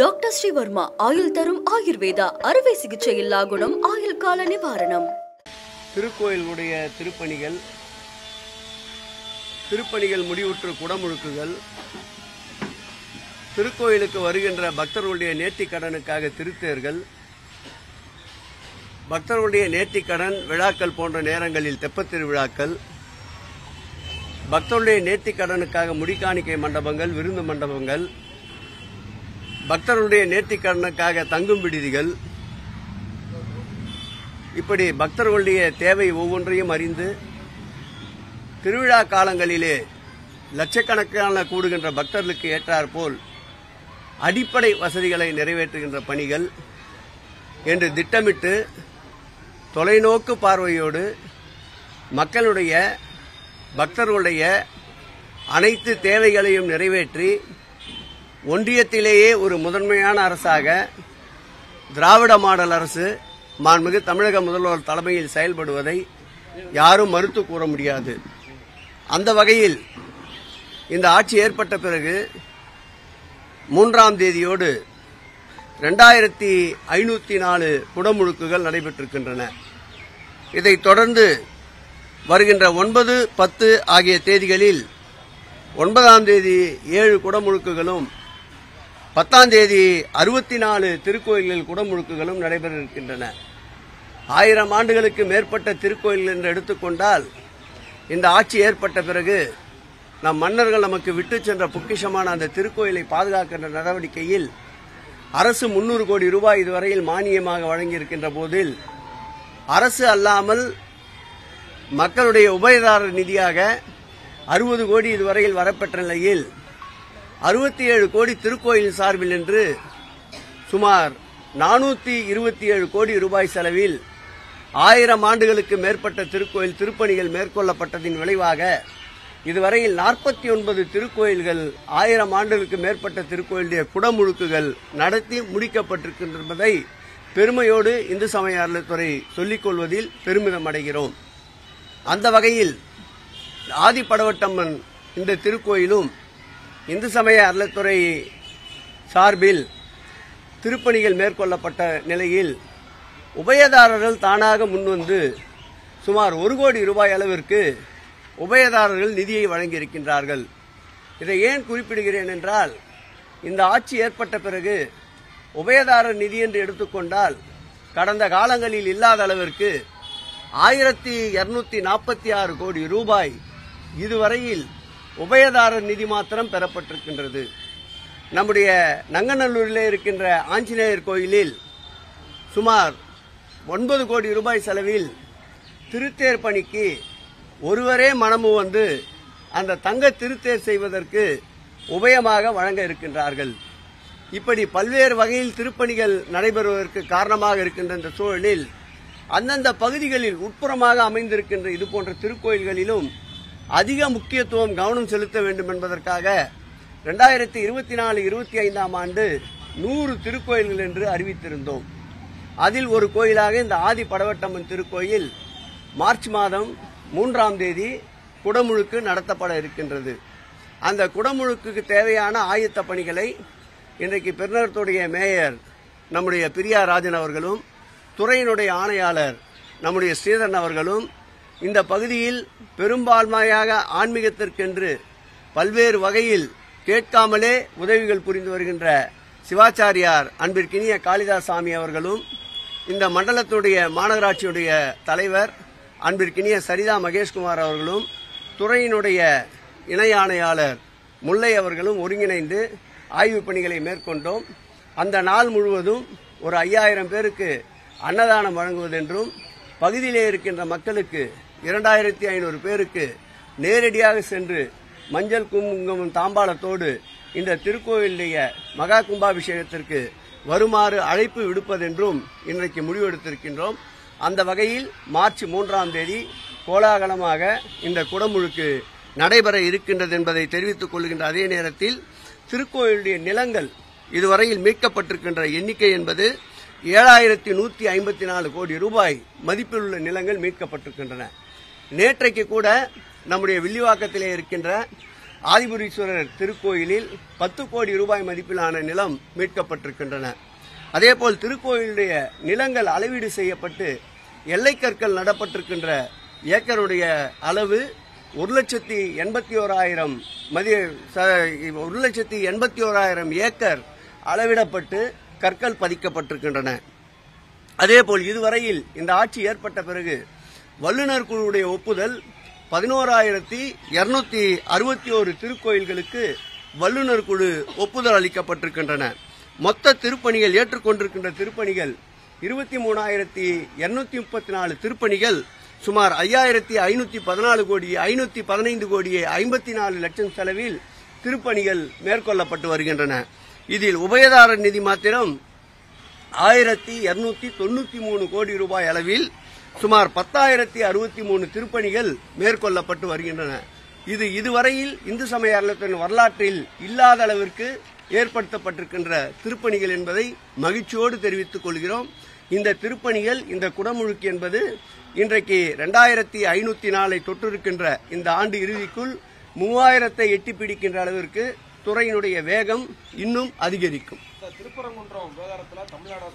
Doctor Sreevarma ஆயுள் தரும் ஆயுர்வேதா அறுவை சிகிச்சை இல்லா குணம் ஆயுள் கால நிவாரணம். திருக்கோயிலுடைய திருப்பணிகள் முடிவுற்று குடமுழுக்குகள், திருக்கோயிலுக்கு வருகின்ற பக்தர்களுடைய நேர்த்திக்கடனுக்காக திருத்தேர்கள், பக்தர்களுடைய நேர்த்திக்கடன் விழாக்கள் போன்ற நேரங்களில் தெப்பத் திருவிழாக்கள், பக்தர்களுடைய நேர்த்திக்கடனுக்காக முடிக்காணிக்கை மண்டபங்கள், விருந்து மண்டபங்கள், பக்தர்களுடைய நேர்த்திக்கடனுக்காக தங்கும் விடுதிகள், இப்படி பக்தர்களுடைய தேவை ஒவ்வொன்றையும் அறிந்து திருவிழா காலங்களிலே லட்சக்கணக்கான கூடுகின்ற பக்தர்களுக்கு ஏற்றாற்போல் அடிப்படை வசதிகளை நிறைவேற்றுகின்ற பணிகள் என்று திட்டமிட்டு தொலைநோக்கு பார்வையோடு மக்களுடைய பக்தர்களுடைய அனைத்து தேவைகளையும் நிறைவேற்றி ஒன்றியத்திலேயே ஒரு முதன்மையான அரசாக திராவிட மாடல் அரசு மாண்புமிகு தமிழக முதல்வர் தலைமையில் செயல்படுவதை யாரும் மறுத்து கூற முடியாது. அந்த வகையில் இந்த ஆட்சி ஏற்பட்ட பிறகு 3ஆம் தேதியோடு 2504 குடமுழுக்குகள் நடைபெற்றிருக்கின்றன. இதைத் தொடர்ந்து வருகின்ற 9, 10 ஆகிய தேதிகளில் 9ஆம் தேதி 7 குடமுழுக்குகளும் 10ஆம் தேதி 64 திருக்கோயில்கள் குடமுழுக்குகளும் நடைபெற இருக்கின்றன. 1000 ஆண்டுகளுக்கு மேற்பட்ட திருக்கோயில்கள் என்று எடுத்துக்கொண்டால் இந்த ஆட்சி ஏற்பட்ட பிறகு நம் மன்னர்கள் நமக்கு விட்டு சென்ற பொக்கிஷமான அந்த திருக்கோயிலை பாதுகாக்கின்ற நடவடிக்கையில் அரசு 300 கோடி ரூபாய் இதுவரையில் மானியமாக வழங்கியிருக்கின்ற போதில் அரசு அல்லாமல் மக்களுடைய உபயதாரர் நிதியாக 60 கோடி இதுவரையில் வரப்பெற்ற நிலையில் 67 கோடி திருக்கோயில் சார்பில் என்று சுமார் 427 கோடி ரூபாய் செலவில் 1000 ஆண்டுகளுக்கு மேற்பட்ட திருக்கோயில் திருப்பணிகள் மேற்கொள்ளப்பட்டதின் விளைவாக இதுவரையில் 49 திருக்கோயில்கள் 1000 ஆண்டுகளுக்கு மேற்பட்ட திருக்கோயிலுடைய குடமுழுக்குகள் நடத்தி முடிக்கப்பட்டிருக்கின்றதை பெருமையோடு இந்து சமய அறநிலையத்துறை சொல்லிக் கொள்வதில் பெருமிதம் அடைகிறோம். அந்த வகையில் ஆதிபடவட்டம்மன் இந்த திருக்கோயிலும் இந்து சமய அறநிலையத்துறை சார்பில் திருப்பணிகள் மேற்கொள்ளப்பட்ட நிலையில் உபயதாரர்கள் தானாக முன்வந்து சுமார் 1 கோடி ரூபாய் அளவிற்கு உபயதாரர்கள் நிதியை வழங்கியிருக்கின்றார்கள். இதை ஏன் குறிப்பிடுகிறேன் என்றால், இந்த ஆட்சி ஏற்பட்ட பிறகு உபயதாரர் நிதி என்று எடுத்துக்கொண்டால் கடந்த காலங்களில் இல்லாத அளவிற்கு 1246 கோடி ரூபாய் இதுவரையில் உபயதாரர் நிதி மாத்திரம் பெறப்பட்டிருக்கின்றது. நம்முடைய நங்கநல்லூரிலே இருக்கின்ற ஆஞ்சநேயர் கோயிலில் சுமார் 9 கோடி ரூபாய் செலவில் திருத்தேர் பணிக்கு ஒருவரே மனமு வந்து அந்த தங்க திருத்தேர் செய்வதற்கு உபயமாக வழங்க இருக்கின்றார்கள். இப்படி பல்வேறு வகையில் திருப்பணிகள் நடைபெறுவதற்கு காரணமாக இருக்கின்ற இந்த சூழலில் அந்தந்த பகுதிகளில் உட்புறமாக அமைந்திருக்கின்ற இதுபோன்ற திருக்கோயில்களிலும் அதிக முக்கியத்துவம் கவனம் செலுத்த வேண்டும் என்பதற்காக 2024-25ஆம் ஆண்டு 100 திருக்கோயில்கள் என்று அறிவித்திருந்தோம். அதில் ஒரு கோயிலாக இந்த ஆதிபடவட்டம்மன் திருக்கோயில் மார்ச் மாதம் 3ஆம் தேதி குடமுழுக்கு நடத்தப்பட இருக்கின்றது. அந்த குடமுழுக்குக்கு தேவையான ஆயத்த பணிகளை இன்றைக்கு பெருநகரத்துடைய மேயர் நம்முடைய பிரியா ராஜன் அவர்களும், துறையினுடைய ஆணையாளர் நம்முடைய ஸ்ரீதரன் அவர்களும், இந்த பகுதியில் பெரும்பான்மையாக ஆன்மீகத்திற்கென்று பல்வேறு வகையில் கேட்காமலே உதவிகள் புரிந்து வருகின்ற சிவாச்சாரியார் அன்பிற்கினிய காளிதாஸ் சாமி அவர்களும், இந்த மண்டலத்துடைய மாநகராட்சியுடைய தலைவர் அன்பிற்கினிய சரிதா மகேஷ்குமார் அவர்களும், துறையினுடைய இணை ஆணையாளர் முல்லை அவர்களும் ஒருங்கிணைந்து ஆய்வுப் பணிகளை மேற்கொண்டோம். அந்த நாள் முழுவதும் ஒரு 5000 பேருக்கு அன்னதானம் வழங்குவதென்றும், பகுதியிலே இருக்கின்ற மக்களுக்கு 2500 பேருக்கு நேரடியாக சென்று மஞ்சள் குங்குமம் தாம்பாளத்தோடு இந்த திருக்கோயிலுடைய மகா கும்பாபிஷேகத்திற்கு வருமாறு அழைப்பு விடுப்பதென்றும் இன்றைக்கு முடிவெடுத்திருக்கின்றோம். அந்த வகையில் மார்ச் 3ஆம் தேதி கோலாகலமாக இந்த குடமுழுக்கு நடைபெற இருக்கின்றது என்பதை தெரிவித்துக் கொள்கின்ற அதே நேரத்தில் திருக்கோயிலுடைய நிலங்கள் இதுவரையில் மீட்கப்பட்டிருக்கின்ற எண்ணிக்கை என்பது 7154 கோடி ரூபாய் மதிப்பில் உள்ள நிலங்கள் மீட்கப்பட்டிருக்கின்றன. நேற்றைக்கு கூட நம்முடைய வில்லிவாக்கத்திலே இருக்கின்ற ஆதிபுரீஸ்வரர் திருக்கோயிலில் 10 கோடி ரூபாய் மதிப்பிலான நிலம் மீட்கப்பட்டிருக்கின்றன. அதேபோல் திருக்கோயிலுடைய நிலங்கள் அளவீடு செய்யப்பட்டு எல்லைக்கற்கள் நடப்பட்டிருக்கின்ற ஏக்கருடைய அளவு 1,81,000 ஏக்கர் அளவிடப்பட்டு கற்கள் பதிக்கப்பட்டிருக்கின்றன. அதேபோல் இதுவரையில் இந்த ஆட்சி ஏற்பட்ட பிறகு வல்லுநர் குழுவுடைய ஒப்புதல் 11,261 திருக்கோயில்களுக்கு வல்லுநர் குழு ஒப்புதல் அளிக்கப்பட்டிருக்கின்றன. மொத்த திருப்பணிகள் ஏற்றுக்கொண்டிருக்கின்ற திருப்பணிகள் 23,234 திருப்பணிகள் சுமார் 5,514 கோடி 515 கோடியே 54 லட்சம் செலவில் திருப்பணிகள் மேற்கொள்ளப்பட்டு வருகின்றன. இதில் உபயதாரர் நிதி மாத்திரம் 1,293 கோடி ரூபாய் அளவில் சுமார் 10,063 திருப்பணிகள் மேற்கொள்ளப்பட்டு வருகின்றன. இது இதுவரையில் இந்து சமய அறநிலையத்தின் வரலாற்றில் இல்லாத அளவிற்கு ஏற்படுத்தப்பட்டிருக்கின்ற திருப்பணிகள் என்பதை மகிழ்ச்சியோடு தெரிவித்துக் கொள்கிறோம். இந்த திருப்பணிகள், இந்த குடமுழுக்கு என்பது இன்றைக்கு 2,504 தொட்டிருக்கின்ற இந்த ஆண்டு இறுதிக்குள் 3,000 எட்டி பிடிக்கின்ற அளவிற்கு துறையினுடைய வேகம் இன்னும் அதிகரிக்கும். திருப்பரங்குன்றம் விவகாரத்தில் தமிழ்நாடு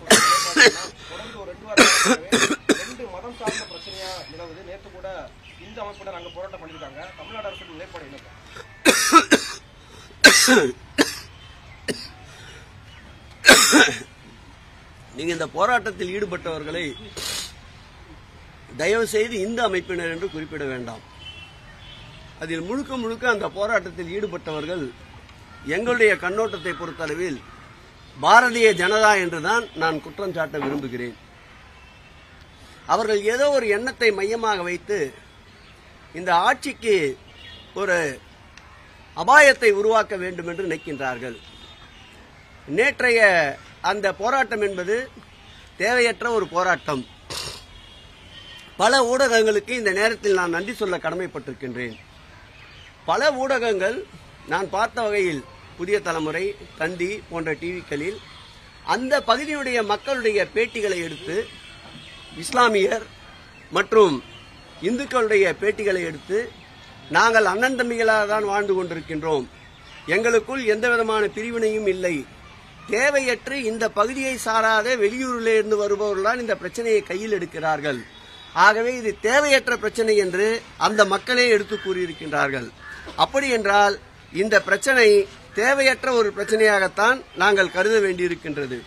தொடர்ந்து ஒரு 2 வாரமாகவே 2 மதம் சார்ந்த பிரச்சனையா நிலவுது. நேற்று கூட இந்த அமைப்புடன் அங்க போராட்டம் பண்ணிருக்காங்க. தமிழ்நாடு அரசு நிலைப்பாடு என்ன? நீங்க இந்த போராட்டத்தில் ஈடுபட்டவர்களை தயவு செய்து இந்த அமைப்பினர் என்று குறிப்பிட வேண்டாம். அதில் முழுக்க முழுக்க அந்த போராட்டத்தில் ஈடுபட்டவர்கள் எங்களுடைய கண்ணோட்டத்தை பொறுத்தளவில் பாரதிய ஜனதா என்றுதான் நான் குற்றம் சாட்ட விரும்புகிறேன். அவர்கள் ஏதோ ஒரு எண்ணத்தை மையமாக வைத்து இந்த ஆட்சிக்கு ஒரு அபாயத்தை உருவாக்க வேண்டும் என்று நினைக்கின்றார்கள். நேற்றைய அந்த போராட்டம் என்பது தேவையற்ற ஒரு போராட்டம். பல ஊடகங்களுக்கு இந்த நேரத்தில் நான் நன்றி சொல்ல கடமைப்பட்டிருக்கின்றேன். பல ஊடகங்கள் நான் பார்த்த வகையில் புதிய தலைமுறை, தந்தி போன்ற டிவிக்களில் அந்த பகுதியுடைய மக்களுடைய பேட்டிகளை எடுத்து, இஸ்லாமியர் மற்றும் இந்துக்களுடைய பேட்டிகளை எடுத்து, நாங்கள் அண்ணன் தம்பிகளாக தான் வாழ்ந்து கொண்டிருக்கின்றோம், எங்களுக்குள் எந்த விதமான பிரிவினையும் இல்லை, தேவையற்று இந்த பகுதியை சாராத வெளியூரில் இருந்து வருபவர்கள்தான் இந்த பிரச்சனையை கையில் எடுக்கிறார்கள், ஆகவே இது தேவையற்ற பிரச்சனை என்று அந்த மக்களே எடுத்து கூறியிருக்கின்றார்கள். அப்படி என்றால் இந்த பிரச்சனை தேவையற்ற ஒரு பிரச்சனையாகத்தான் நாங்கள் கருத வேண்டியிருக்கின்றது.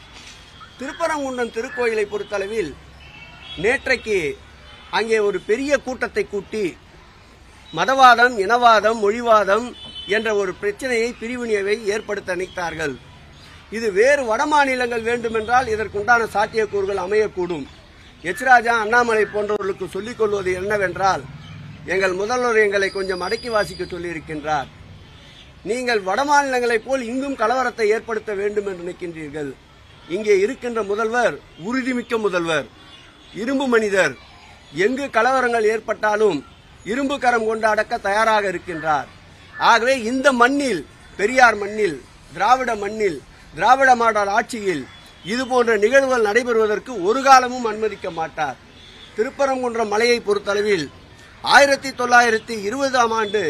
திருப்பரங்குன்றம் திருக்கோயிலை பொறுத்தளவில் நேற்றைக்கு அங்கே ஒரு பெரிய கூட்டத்தை கூட்டி மதவாதம், இனவாதம், மொழிவாதம் என்ற ஒரு பிரச்சனையை, பிரிவினையை ஏற்படுத்த நினைத்தார்கள். இது வேறு வட மாநிலங்கள் வேண்டுமென்றால் இதற்குண்டான சாத்தியக்கூறுகள் அமையக்கூடும். எச் ராஜா, அண்ணாமலை போன்றவர்களுக்கு சொல்லிக் கொள்வது என்னவென்றால், எங்கள் முதல்வர் எங்களை கொஞ்சம் அடக்கி வாசிக்க சொல்லியிருக்கின்றார். நீங்கள் வட மாநிலங்களைப் போல் இங்கும் கலவரத்தை ஏற்படுத்த வேண்டும் என்று நினைக்கின்றீர்கள். இங்கே இருக்கின்ற முதல்வர் உறுதிமிக்க முதல்வர், இரும்பு மனிதர். எங்கு கலவரங்கள் ஏற்பட்டாலும் இரும்பு கரம் கொண்டு அடக்க தயாராக இருக்கின்றார். ஆகவே இந்த மண்ணில், பெரியார் மண்ணில், திராவிட மண்ணில், திராவிட மாடல் ஆட்சியில் இதுபோன்ற நிகழ்வுகள் நடைபெறுவதற்கு ஒரு காலமும் அனுமதிக்க மாட்டார். திருப்பரங்குன்றம் மலையை பொறுத்தளவில் 1920ஆம் ஆண்டு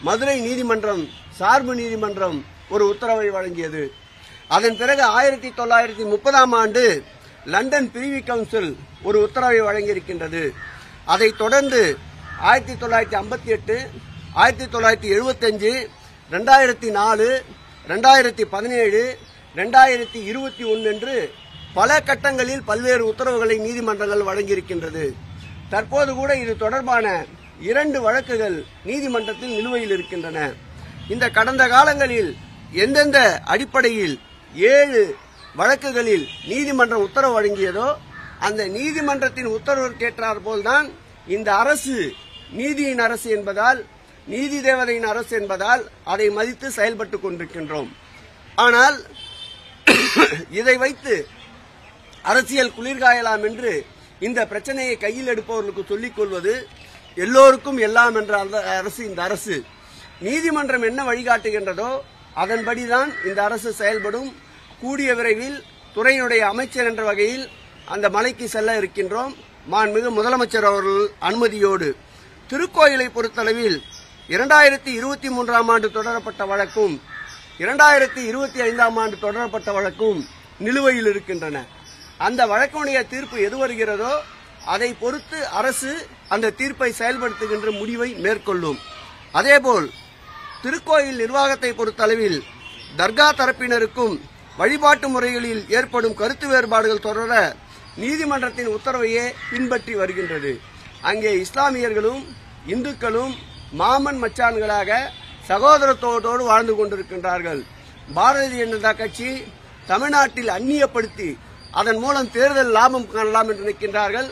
மதுரை நீதிமன்றம், சார்பு நீதிமன்றம் ஒரு உத்தரவை வழங்கியது. அதன் பிறகு 1930ஆம் ஆண்டு லண்டன் பிரிவி கவுன்சில் ஒரு உத்தரவை வழங்கியிருக்கின்றது. அதைத் தொடர்ந்து 1958, 1975, 2004, 2017, 2021 என்று பல கட்டங்களில் பல்வேறு உத்தரவுகளை நீதிமன்றங்கள் வழங்கியிருக்கின்றது. தற்போது கூட இது தொடர்பான 2 வழக்குகள் நீதிமன்றத்தில் நிலுவையில் இருக்கின்றன. இந்த கடந்த காலங்களில் எந்தெந்த அடிப்படையில் 7 வழக்குகளில் நீதிமன்றம் உத்தரவு வழங்கியதோ அந்த நீதிமன்றத்தின் உத்தரவிற்கேற்றார் போல்தான் இந்த அரசு நீதியின் அரசு என்பதால், நீதி தேவதையின் அரசு என்பதால் அதை மதித்து செயல்பட்டுக் கொண்டிருக்கின்றோம். ஆனால் இதை வைத்து அரசியல் குளிர்காயலாம் என்று இந்த பிரச்சனையை கையில் எடுப்பவர்களுக்கு சொல்லிக் கொள்வது எல்லோருக்கும் எல்லாம் என்ற அரசு இந்த அரசு. நீதிமன்றம் என்ன வழிகாட்டுகின்றதோ அதன்படிதான் இந்த அரசு செயல்படும். கூடிய விரைவில் துறையினுடைய அமைச்சர் என்ற வகையில் அந்த மலைக்கு செல்ல இருக்கின்றோம், மாண்புமிகு முதலமைச்சர் அவர்கள் அனுமதியோடு. திருக்கோயிலை பொறுத்தளவில் 2023ஆம் ஆண்டு தொடரப்பட்ட வழக்கும் 2025ஆம் ஆண்டு தொடரப்பட்ட வழக்கும் நிலுவையில் இருக்கின்றன. அந்த வழக்குடைய தீர்ப்பு எது வருகிறதோ அதை பொறுத்து அரசு அந்த தீர்ப்பை செயல்படுத்துகின்ற முடிவை மேற்கொள்ளும். அதேபோல் திருக்கோயில் நிர்வாகத்தை பொறுத்தளவில் தர்கா தரப்பினருக்கும் வழிபாட்டு முறைகளில் ஏற்படும் கருத்து வேறுபாடுகள் தொடர நீதிமன்றத்தின் உத்தரவையே பின்பற்றி வருகின்றது. அங்கே இஸ்லாமியர்களும் இந்துக்களும் மாமன் மச்சான்களாக சகோதரத்தோடு வாழ்ந்து கொண்டிருக்கின்றார்கள். பாரதிய ஜனதா கட்சி தமிழ்நாட்டில் அந்நியப்படுத்தி அதன் மூலம் தேர்தல் லாபம் காணலாம் என்று நினைக்கின்றார்கள்.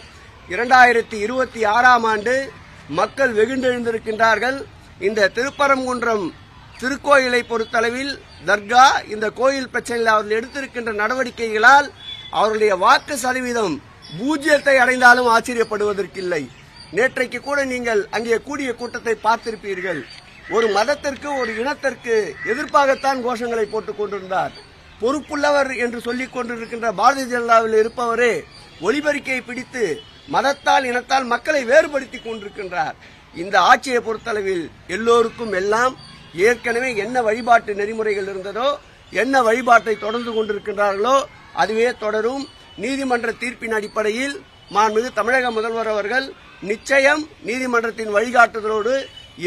2026ஆம் ஆண்டு மக்கள் வெகுண்டெழுந்திருக்கின்றார்கள். இந்த திருப்பரங்குன்றம் திருக்கோயிலை பொறுத்தளவில் தர்கா இந்த கோயில் பிரச்சனையில் அவர்கள் எடுத்திருக்கின்ற நடவடிக்கைகளால் அவருடைய வாக்கு சதவீதம் 0 அடைந்தாலும் ஆச்சரியப்படுவதற்கில்லை. நேற்றைக்கு கூட நீங்கள் அங்கே கூடிய கூட்டத்தை பார்த்திருப்பீர்கள். ஒரு மதத்திற்கு ஒரு இனத்திற்கு எதிர்ப்பாகத்தான் கோஷங்களை போட்டுக் கொண்டிருந்தார். பொறுப்புள்ளவர் என்று சொல்லிக் கொண்டிருக்கின்ற பாரதிய ஜனதாவில் இருப்பவரே ஒலிபெருக்கையை பிடித்து மதத்தால் இனத்தால் மக்களை வேறுபடுத்திக் கொண்டிருக்கின்றார். இந்த ஆட்சியை பொறுத்தளவில் எல்லோருக்கும் எல்லாம் ஏற்கனவே என்ன வழிபாட்டு நெறிமுறைகள் இருந்ததோ என்ன வழிபாட்டை தொடர்ந்து கொண்டிருக்கின்றார்களோ அதுவே தொடரும். நீதிமன்ற தீர்ப்பின் அடிப்படையில் மாண்புமிகு தமிழக முதல்வர் அவர்கள் நிச்சயம் நீதிமன்றத்தின் வழிகாட்டுதலோடு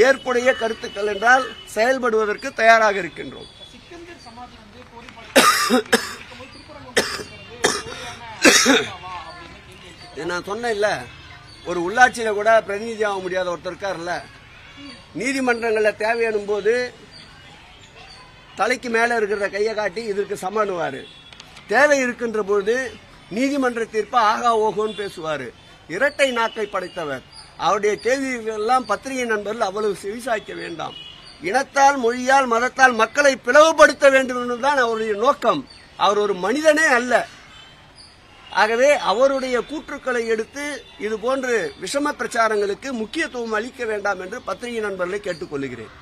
ஏற்புடைய கருத்துக்கள் என்றால் செயல்படுவதற்கு தயாராக இருக்கின்றோம். நான் சொன்னேன்ல, ஒரு உள்ளாட்சியில கூட பிரதிநிதி ஆக முடியாத ஒருத்தர் இருக்காருல்ல, நீதிமன்றங்களில் தேவையான போது தலைக்கு மேல இருக்கிற கையை காட்டி இதற்கு சமானுவாரு. தேவை இருக்கின்ற போது நீதிமன்ற தீர்ப்பை ஆகா ஓகோன்னு பேசுவாரு. இரட்டை நாக்கை படைத்தவர். அவருடைய கேள்விகள் எல்லாம் பத்திரிகை நண்பர்கள் அவ்வளவு செவிசாய்க்க வேண்டாம். இனத்தால் மொழியால் மதத்தால் மக்களை பிளவுபடுத்த வேண்டும் என்பதுதான் அவருடைய நோக்கம். அவர் ஒரு மனிதனே அல்ல. ஆகவே அவருடைய கூற்றுக்களை எடுத்து இது போன்று விஷம பிரச்சாரங்களுக்கு முக்கியத்துவம் அளிக்க வேண்டாம் என்று பத்திரிகை நண்பர்களை கேட்டுக்கொள்கிறேன்.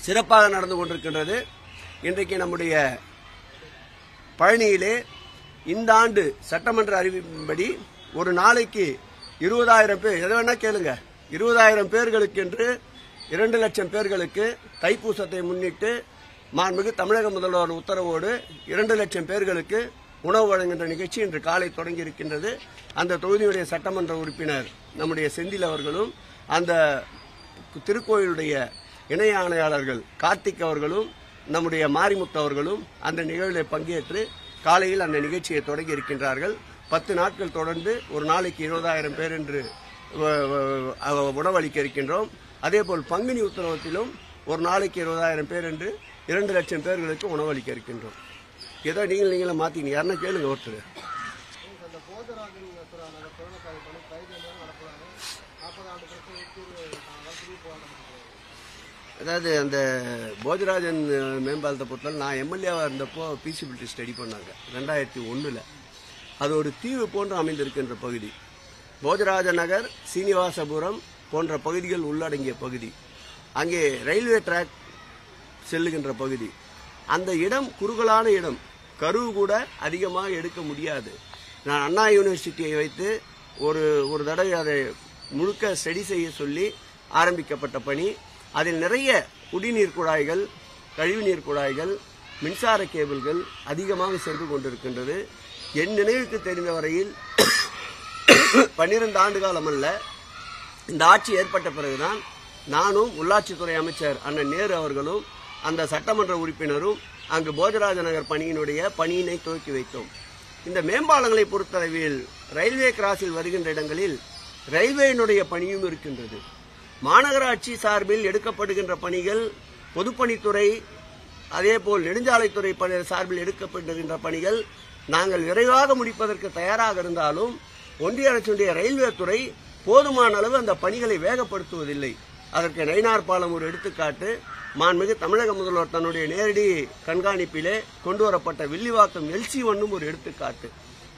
சிறப்பாக நடந்து கொண்டிருக்கின்றது. இன்றைக்கு நம்முடைய பழனியிலே இந்த ஆண்டு சட்டமன்ற அறிவிப்பின்படி ஒரு நாளைக்கு 20,000 பேர், எதை வேணா கேளுங்க, 20,000 பேர்களுக்கு என்று 2 லட்சம் பேர்களுக்கு தைப்பூசத்தை முன்னிட்டு மாண்புமிகு தமிழக முதல்வர் உத்தரவோடு 2 லட்சம் பேர்களுக்கு உணவு வழங்குகின்ற நிகழ்ச்சி இன்று காலை தொடங்கி இருக்கின்றது. அந்த தொகுதியுடைய சட்டமன்ற உறுப்பினர் நம்முடைய செந்தில் அவர்களும் அந்த திருக்கோயிலுடைய இணை ஆணையாளர்கள் கார்த்திக் அவர்களும் நம்முடைய மாரிமுத்து அவர்களும் அந்த நிகழ்வில் பங்கேற்று காலையில் அந்த நிகழ்ச்சியை தொடங்கி இருக்கின்றார்கள். 10 நாட்கள் தொடர்ந்து ஒரு நாளைக்கு 20,000 பேர் என்று உணவளிக்க இருக்கின்றோம். அதேபோல் பங்குனி உத்தரவத்திலும் ஒரு நாளைக்கு 20,000 பேர் என்று 2 லட்சம் பேர்களுக்கு உணவளிக்க இருக்கின்றோம். ஏதோ நீங்களும் மாத்தீங்க, யாருன்னா கேளுங்க ஒருத்தர். அதாவது அந்த போஜராஜன் மேம்பாலத்தை பொறுத்தவரை நான் எம்எல்ஏவாக இருந்தப்போ பீசிபிலிட்டி ஸ்டடி பண்ணாங்க 2001. அது ஒரு தீவு போன்று அமைந்திருக்கின்ற பகுதி. போஜராஜ நகர், சீனிவாசபுரம் போன்ற பகுதிகள் உள்ளடங்கிய பகுதி. அங்கே ரயில்வே டிராக் செல்லுகின்ற பகுதி. அந்த இடம் குறுகலான இடம், கருவு கூட அதிகமாக எடுக்க முடியாது. நான் அண்ணா யூனிவர்சிட்டியை வைத்து ஒரு தடவை அதை முழுக்க ஸ்டடி செய்ய சொல்லி ஆரம்பிக்கப்பட்ட பணி. அதில் நிறைய குடிநீர் குழாய்கள், கழிவுநீர் குழாய்கள், மின்சார கேபிள்கள் அதிகமாக சென்று கொண்டிருக்கின்றது. என் நினைவுக்கு தெரிந்த வரையில் 12 ஆண்டு காலம் அல்ல, இந்த ஆட்சி ஏற்பட்ட பிறகுதான் நானும் உள்ளாட்சித்துறை அமைச்சர் அண்ணன் நேரு அவர்களும் அந்த சட்டமன்ற உறுப்பினரும் அங்கு போஜராஜ நகர் பணியினை துவக்கி வைத்தோம். இந்த மேம்பாலங்களை பொறுத்தளவில் ரயில்வே கிராஸில் வருகின்ற இடங்களில் ரயில்வேயினுடைய பணியும் இருக்கின்றது. மாநகராட்சி சார்பில் எடுக்கப்படுகின்ற பணிகள், பொதுப்பணித்துறை அதேபோல் நெடுஞ்சாலைத்துறை சார்பில் எடுக்கப்படுகின்ற பணிகள் நாங்கள் விரைவாக முடிப்பதற்கு தயாராக இருந்தாலும் ஒன்றிய அரசுடைய ரயில்வே துறை போதுமான அளவு அந்த பணிகளை வேகப்படுத்துவதில்லை. அதற்கு நயினார் பாலம் ஒரு எடுத்துக்காட்டு. மாண்புமிகு தமிழக முதல்வர் தன்னுடைய நேரடி கண்காணிப்பிலே கொண்டு வரப்பட்ட வில்லிவாக்கம் LC1 ஒரு எடுத்துக்காட்டு.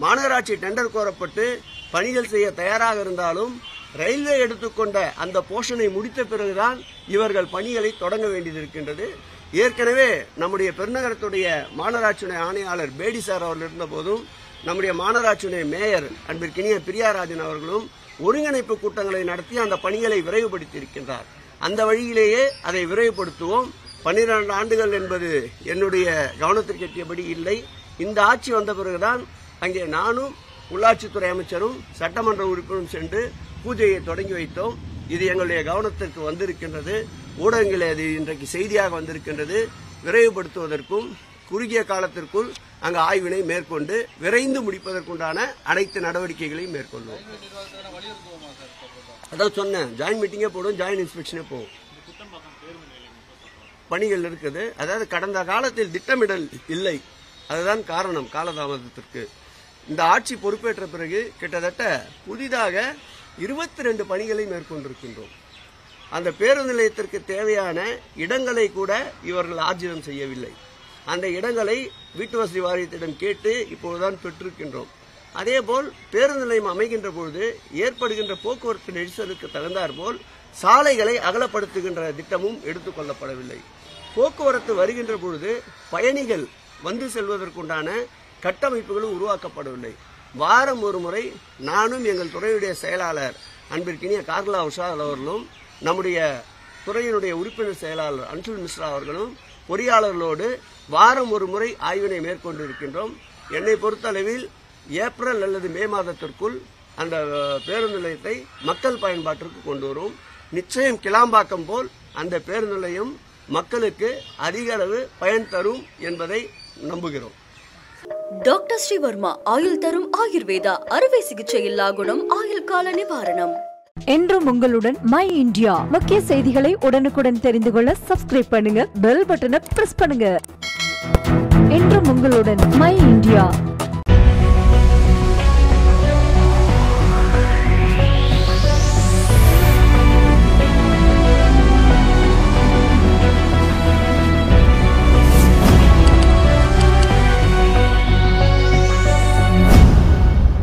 மாநகராட்சி டெண்டர் கோரப்பட்டு பணிகள் செய்ய தயாராக இருந்தாலும் ரயில்வே எடுத்துக்கொண்ட அந்த போர்ஷனை முடித்த பிறகுதான் இவர்கள் பணிகளை தொடங்க வேண்டியிருக்கின்றது. ஏற்கனவே நம்முடைய பெருநகரத்துடைய மாநகராட்சியுடைய ஆணையாளர் பேடி சார் அவர்கள் இருந்த போதும் நம்முடைய மாநகராட்சியுடைய மேயர் அன்பிற்கினிய பிரியாராஜன் அவர்களும் ஒருங்கிணைப்பு கூட்டங்களை நடத்தி அந்த பணிகளை விரைவுபடுத்தி இருக்கின்றார். அந்த வழியிலேயே அதை விரைவுபடுத்துவோம். 12 ஆண்டுகள் என்பது என்னுடைய கவனத்திற்கு எட்டியபடி இல்லை. இந்த ஆட்சி வந்த பிறகுதான் அங்கே நானும் உள்ளாட்சித்துறை அமைச்சரும் சட்டமன்ற உறுப்பினரும் சென்று பூஜையை தொடங்கி வைத்தோம். இது எங்களுடைய கவனத்திற்கு வந்திருக்கின்றது. ஊடகங்களில் அது இன்றைக்கு செய்தியாக வந்திருக்கின்றது. விரைவுபடுத்துவதற்கும் குறுகிய காலத்திற்குள் அங்கு ஆய்வினை மேற்கொண்டு விரைந்து முடிப்பதற்குண்டான அனைத்து நடவடிக்கைகளையும் மேற்கொள்வோம். அதான் சொன்னேன், ஜாயின் மீட்டிங்கே போடும், ஜாயின் இன்ஸ்பெக்ஷனே போகும். பணிகள் இருக்குது. அதாவது கடந்த காலத்தில் திட்டமிடல் இல்லை, அதுதான் காரணம் காலதாமதத்திற்கு. இந்த ஆட்சி பொறுப்பேற்ற பிறகு கிட்டத்தட்ட புதிதாக 22 பணிகளை மேற்கொண்டிருக்கின்றோம். அந்த பேருந்து நிலையத்திற்கு தேவையான இடங்களை கூட இவர்கள் ஆர்ஜிதம் செய்யவில்லை. அந்த இடங்களை வீட்டு வசதி வாரியத்திடம் கேட்டு இப்போதுதான் பெற்றிருக்கின்றோம். அதேபோல் பேருந்து நிலையம் அமைகின்ற பொழுது ஏற்படுகின்ற போக்குவரத்து நெரிசலுக்கு தகுந்தாற்போல் சாலைகளை அகலப்படுத்துகின்ற திட்டமும் எடுத்துக் கொள்ளப்படவில்லை. போக்குவரத்து வருகின்ற பொழுது பயணிகள் வந்து செல்வதற்குண்டான கட்டமைப்புகளும் உருவாக்கப்படவில்லை. வாரம் ஒரு முறை நானும் எங்கள் துறையுடைய செயலாளர் அன்பிற்கினிய கார்லா உஷால் அவர்களும் நம்முடைய துறையினுடைய உறுப்பினர் செயலாளர் அன்சுல் மிஸ்ரா அவர்களும் பொறியாளர்களோடு வாரம் ஒரு முறை ஆய்வினை மேற்கொண்டிருக்கின்றோம். என்னை பொறுத்தளவில் ஏப்ரல் அல்லது மே மாதத்திற்குள் அந்த பேருந்து நிலையத்தை மக்கள் பயன்பாட்டிற்கு கொண்டு வரும். நிச்சயம் கிளாம்பாக்கம் போல் அந்த பேருந்து நிலையம் மக்களுக்கு அதிக அளவு பயன் தரும் என்பதை நம்புகிறோம். டாக்டர் ஸ்ரீவர்மா ஆயுள் தரும் ஆயுர்வேதா அறுவை சிகிச்சை இல்லா குணம் ஆயுள் கால நிவாரணம். என்றும் உங்களுடன் மை இந்தியா. முக்கிய செய்திகளை உடனுக்குடன் தெரிந்து கொள்ள சப்ஸ்கிரைப் பண்ணுங்க, பெல் பட்டனை பிரஸ் பண்ணுங்க. என்றும் உங்களுடன் மை இந்தியா.